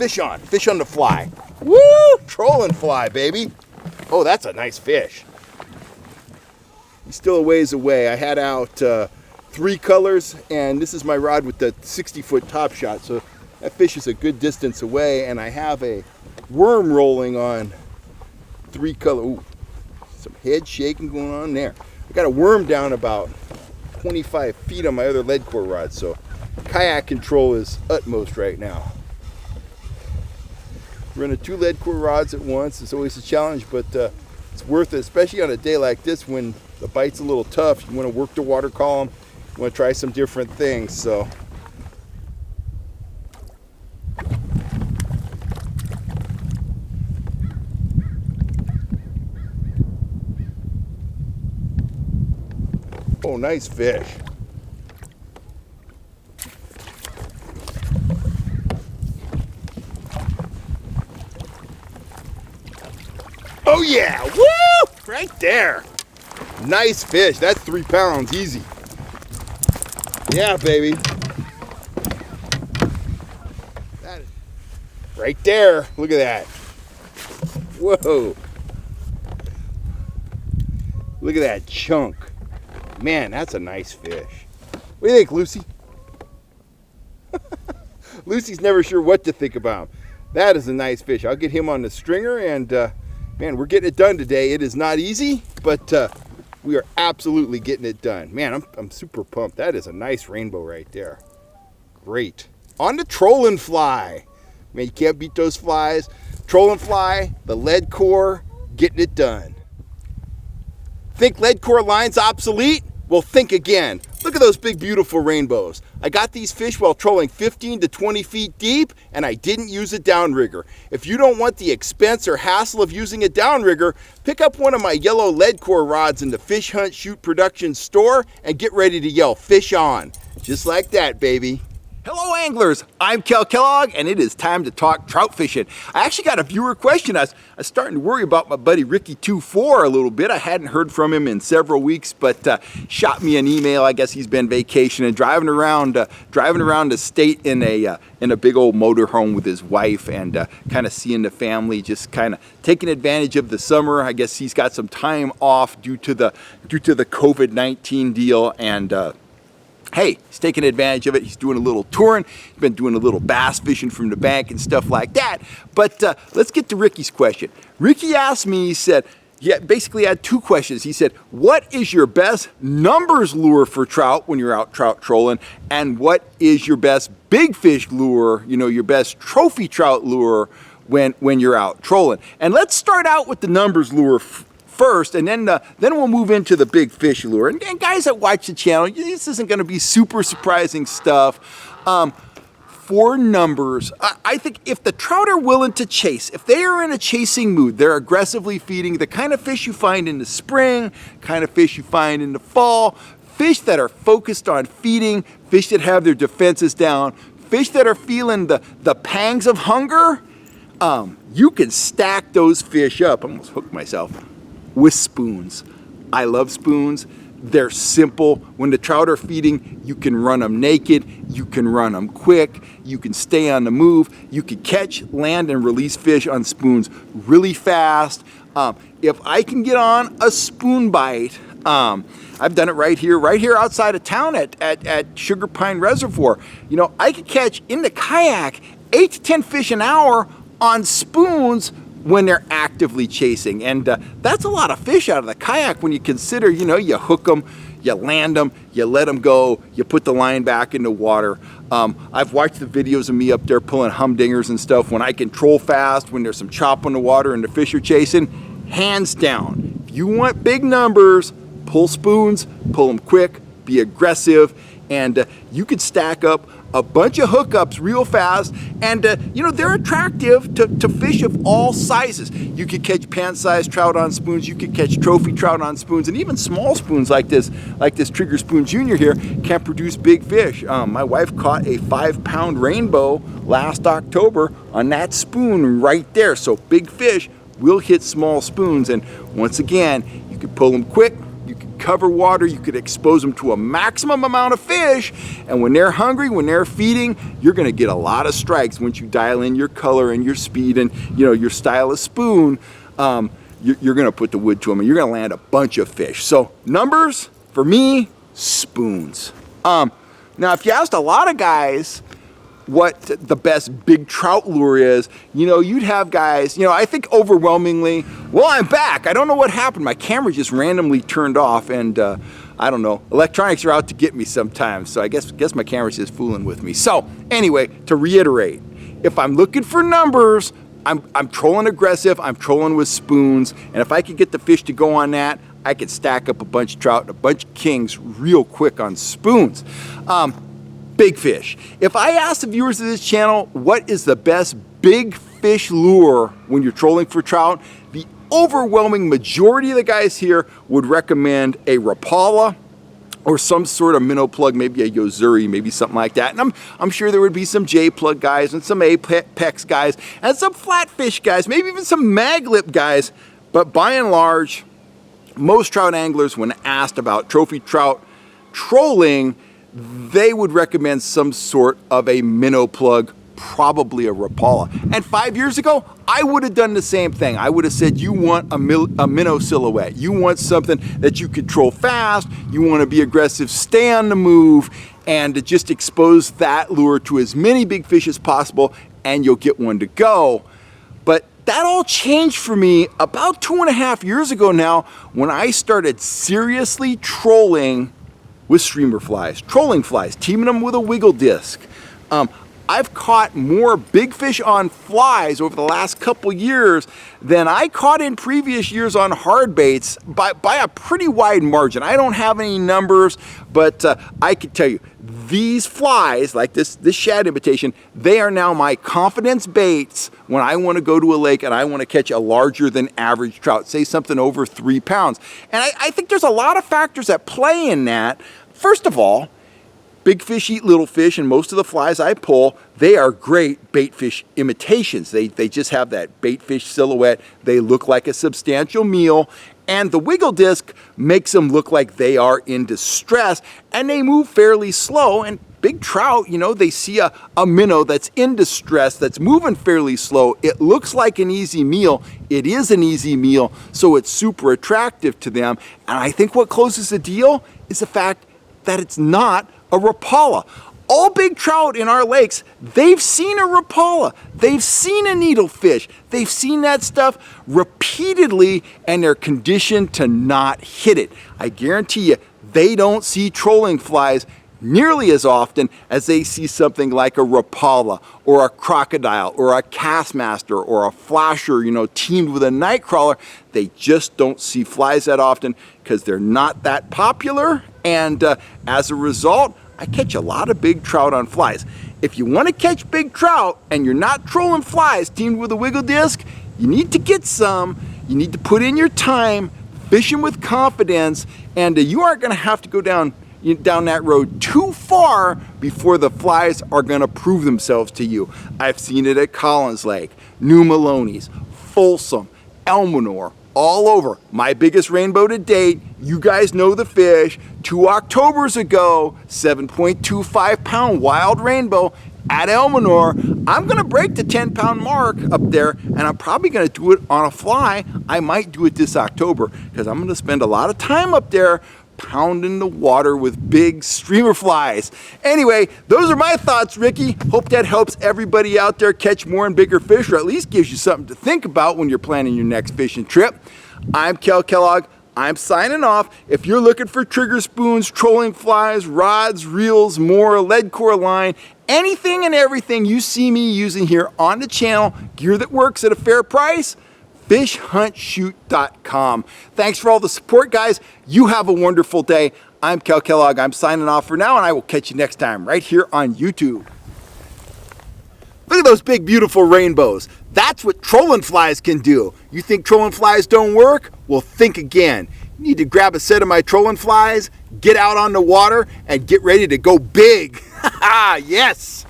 Fish on the fly. Woo! Trolling fly, baby. Oh, that's a nice fish. He's still a ways away. I had out 3 colors, and this is my rod with the 60-foot top shot, so that fish is a good distance away, and I have a worm rolling on 3 color. Ooh, some head shaking going on there. I got a worm down about 25 feet on my other lead core rod, so kayak control is utmost right now. Running 2 lead core rods at once is always a challenge, but it's worth it, especially on a day like this when the bite's a little tough. You want to work the water column, you want to try some different things. So oh, nice fish. Oh yeah, woo! Right there. Nice fish. That's 3 pounds, easy. Yeah, baby. That is right there. Look at that. Whoa. Look at that chunk. Man, that's a nice fish. What do you think, Lucy? Lucy's never sure what to think about him. That is a nice fish. I'll get him on the stringer, and man, we're getting it done today. It is not easy, but we are absolutely getting it done. Man, I'm super pumped. That is a nice rainbow right there. Great. On the trolling fly. Man, you can't beat those flies. Trolling fly, the lead core, getting it done. Think lead core line's obsolete? Well, think again. Look at those big, beautiful rainbows. I got these fish while trolling 15 to 20 feet deep, and I didn't use a downrigger. If you don't want the expense or hassle of using a downrigger, pick up one of my yellow lead core rods in the Fish Hunt Shoot Production store and get ready to yell, fish on. Just like that, baby. Hello anglers, I'm Kel Kellogg, and it is time to talk trout fishing. I actually got a viewer question. I was starting to worry about my buddy Ricky24 a little bit. I hadn't heard from him in several weeks, but shot me an email. I guess he's been vacationing, driving around the state in a big old motorhome with his wife, and kind of seeing the family, just kind of taking advantage of the summer. I guess he's got some time off due to the COVID-19 deal, and hey, he's taking advantage of it. He's doing a little touring. He's been doing a little bass fishing from the bank and stuff like that. But let's get to Ricky's question. Ricky asked me, he said, yeah, basically had 2 questions. He said, what is your best numbers lure for trout when you're out trout trolling? And what is your best big fish lure, your best trophy trout lure when you're out trolling? And let's start out with the numbers lure first, and then we'll move into the big fish lure. And guys that watch the channel, this isn't going to be super surprising stuff. For numbers, I think if the trout are willing to chase, if they are in a chasing mood, they're aggressively feeding, the kind of fish you find in the spring, kind of fish you find in the fall, fish that are focused on feeding, fish that have their defenses down, fish that are feeling the pangs of hunger, you can stack those fish up. I almost hooked myself. With spoons. I love spoons. They're simple. When the trout are feeding, you can run them naked, you can run them quick, you can stay on the move, you can catch, land, and release fish on spoons really fast. If I can get on a spoon bite, I've done it right here outside of town at Sugar Pine Reservoir. I could catch in the kayak 8 to 10 fish an hour on spoons when they're actively chasing. And that's a lot of fish out of the kayak when you consider, you hook them, you land them, you let them go, you put the line back in the water. I've watched the videos of me up there pulling humdingers and stuff when I can troll fast, when there's some chop on the water and the fish are chasing. Hands down, if you want big numbers, pull spoons, pull them quick, be aggressive, and you could stack up a bunch of hookups real fast, and they're attractive to fish of all sizes. You could catch pant-sized trout on spoons, you could catch trophy trout on spoons, and even small spoons like this Trigger Spoon Junior here can produce big fish. My wife caught a 5-pound rainbow last October on that spoon right there. So big fish will hit small spoons, and once again, you can pull them quick, you can cover water, you could expose them to a maximum amount of fish, and when they're hungry, when they're feeding, you're gonna get a lot of strikes once you dial in your color and your speed and your style of spoon. You're gonna put the wood to them and you're gonna land a bunch of fish. So numbers, for me, spoons. Now if you asked a lot of guys what the best big trout lure is, you'd have guys, I think overwhelmingly, well, I'm back. I don't know what happened. My camera just randomly turned off, and I don't know. Electronics are out to get me sometimes, so I guess my camera's just fooling with me. So anyway, to reiterate, if I'm looking for numbers, I'm trolling aggressive, I'm trolling with spoons, and if I could get the fish to go on that, I could stack up a bunch of trout and a bunch of kings real quick on spoons. Big fish. If I ask the viewers of this channel what is the best big fish lure when you're trolling for trout, the overwhelming majority of the guys here would recommend a Rapala or some sort of minnow plug, maybe a Yozuri, maybe something like that. And I'm sure there would be some J plug guys and some Apex guys and some flatfish guys, maybe even some mag lip guys. But by and large, most trout anglers, when asked about trophy trout trolling, they would recommend some sort of a minnow plug, probably a Rapala. And 5 years ago, I would have done the same thing. I would have said, you want a minnow silhouette. You want something that you control fast. You want to be aggressive, stay on the move, and to just expose that lure to as many big fish as possible, and you'll get one to go. But that all changed for me about 2.5 years ago now, when I started seriously trolling with streamer flies, trolling flies, teaming them with a wiggle disc. I've caught more big fish on flies over the last couple years than I caught in previous years on hard baits by a pretty wide margin. I don't have any numbers, but I can tell you, these flies, like this shad imitation, they are now my confidence baits when I want to go to a lake and I want to catch a larger than average trout, say something over 3 pounds. And I think there's a lot of factors at play in that. First of all, big fish eat little fish, and most of the flies I pull, they are great bait fish imitations. They just have that bait fish silhouette. They look like a substantial meal, and the wiggle disc makes them look like they are in distress, and they move fairly slow. And big trout, they see a minnow that's in distress, that's moving fairly slow. It looks like an easy meal. It is an easy meal, so it's super attractive to them. And I think what closes the deal is the fact that it's not a Rapala. All big trout in our lakes, they've seen a Rapala. They've seen a needlefish. They've seen that stuff repeatedly, and they're conditioned to not hit it. I guarantee you, they don't see trolling flies nearly as often as they see something like a Rapala or a crocodile or a Castmaster or a flasher, teamed with a nightcrawler. They just don't see flies that often because they're not that popular, and as a result, I catch a lot of big trout on flies. If you want to catch big trout and you're not trolling flies teamed with a wiggle disc, you need to get some. You need to put in your time, fishing with confidence, and you aren't going to have to go down that road too far before the flies are going to prove themselves to you. I've seen it at Collins Lake, New Maloney's, Folsom, Elmonor, all over. My biggest rainbow to date, you guys know the fish, 2 Octobers ago, 7.25 pound wild rainbow at Elmonor. I'm gonna break the 10-pound mark up there, and I'm probably gonna do it on a fly. I might do it this October because I'm gonna spend a lot of time up there pounding the water with big streamer flies. Anyway, those are my thoughts, Ricky. Hope that helps everybody out there catch more and bigger fish, or at least gives you something to think about when you're planning your next fishing trip. I'm Kel Kellogg. I'm signing off. If you're looking for trigger spoons, trolling flies, rods, reels, more, lead core line, anything and everything you see me using here on the channel, gear that works at a fair price, fishhuntshoot.com. Thanks for all the support, guys. You have a wonderful day. I'm Kel Kellogg. I'm signing off for now, and I will catch you next time right here on YouTube. Look at those big, beautiful rainbows. That's what trolling flies can do. You think trolling flies don't work? Well, think again. You need to grab a set of my trolling flies, get out on the water, and get ready to go big. Yes!